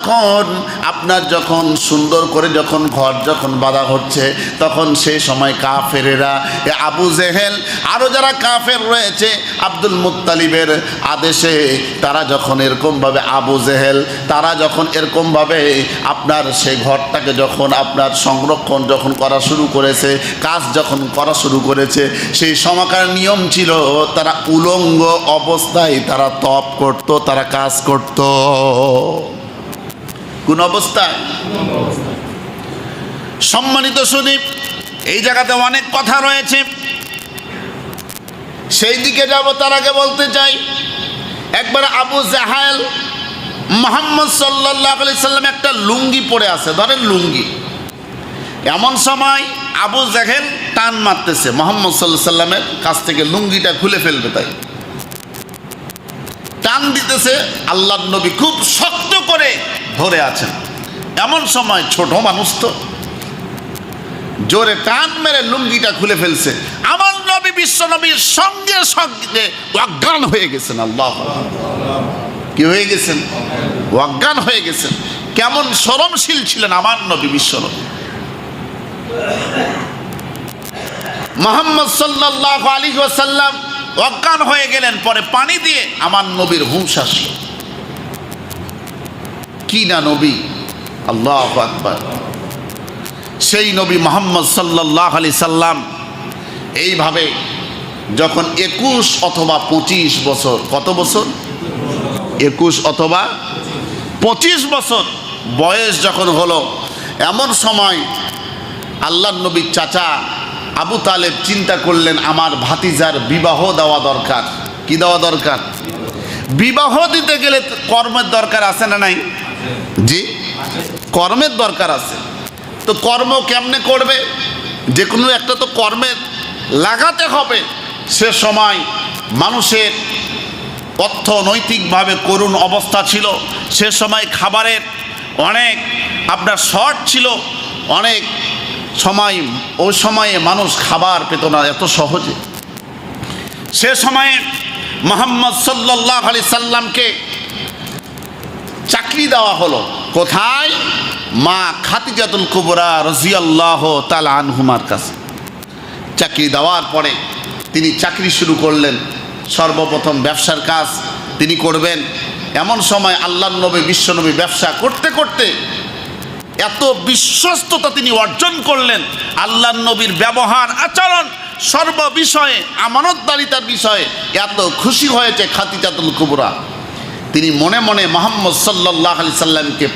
এখন আপনার যখন সুন্দর করে যখন ঘর যখন বাঁধা হচ্ছে, তখন সেই সময় কাফেরেরা আবু জেহেল আরও যারা কাফের রয়েছে আব্দুল মুত্তালিবের আদেশে তারা যখন এরকমভাবে আবু জেহেল তারা যখন এরকমভাবে আপনার সেই ঘরটাকে যখন আপনার সংরক্ষণ যখন করা শুরু করেছে, কাজ যখন করা শুরু করেছে, সেই সময়কার নিয়ম ছিল তারা উলঙ্গ অবস্থায় তারা তপ করত, তারা কাজ করত। কোন অবস্থায়? সম্মানিত সুদী, এই জায়গাতে অনেক কথা রয়েছে, সেই দিকে যাব। তার আগে বলতে চাই, একবার আবু জাহেল মুহাম্মদ সাল্লাল্লাহু আলাইহি সাল্লাম একটা লুঙ্গি পরে আছে, ধরেন লুঙ্গি। এমন সময় আবু জাহেল টান মারতেছে মুহাম্মদ সাল্লাল্লাহু আলাইহি সাল্লামের কাছ থেকে, লুঙ্গিটা খুলে ফেলবে তাই টান দিতেছে। আল্লাহর নবী খুব শক্ত করে ধরে আছেন। এমন সময় ছোট মানুষ তো জোরে টান মেরে লুঙ্গিটা খুলে ফেলছে। আমার নবী বিশ্ব নবীর সঙ্গে সঙ্গে অজ্ঞান হয়ে গেছেন। আল্লাহ, কি হয়ে গেছেন? অজ্ঞান হয়ে গেছেন। কেমন শরমশীল ছিলেন আমার নবী বিশ্ব নবী। মুহাম্মদ সাল্লাল্লাহু আলাইহি ওয়াসাল্লাম অজ্ঞান হয়ে গেলেন। পরে পানি দিয়ে আমার নবীর হুঁশ আসলো। কি না নবী! আল্লাহু আকবার। সেই নবী মুহাম্মদ সাল্লাল্লাহু আলাইহি সাল্লাম এইভাবে যখন 21 অথবা 25 বছর, কত বছর? 21 অথবা 25 বছর বয়স যখন হলো, এমন সময় আল্লাহর নবীর চাচা আবু তালেব চিন্তা করলেন আমার ভাতিজার বিবাহ দেওয়া দরকার। কি দেওয়া দরকার? বিবাহ দিতে গেলে কর্মের দরকার আছে না নাই? জি, কর্মের দরকার আছে। তো কর্ম কেমনে করবে? যে কোনো একটা তো কর্মের লাগাতে হবে। সে সময় মানুষের অর্থনৈতিকভাবে করুণ অবস্থা ছিল। সে সময় খাবারের অনেক আপনার শর্ট ছিল, অনেক সময় ওই সময়ে মানুষ খাবার পেত না এত সহজে। সে সময়ে মুহাম্মদ সাল্লাল্লাহু আলাইহি সাল্লামকে চাকরি দেওয়া হলো। কোথায়? মা খাদিজাতুল কুবরা রাদিয়াল্লাহু তাআলা আনহুমার কাছে। চাকরি দেওয়ার পরে তিনি চাকরি শুরু করলেন। সর্বপ্রথম ব্যবসার কাজ তিনি করবেন। এমন সময় আল্লাহর নবী বিশ্বনবী ব্যবসা করতে করতে এত বিশ্বস্ততা তিনি অর্জন করলেন, আল্লাহর নবীর ব্যবহার আচরণ সর্ব বিষয়ে আমানতদারিতার বিষয়ে এত খুশি হয়েছে খাদিজাতুল কুবরা। তিনি মনে মনে মুহাম্মদ সাল্লাল্লাহু আলাইহি সাল্লামকে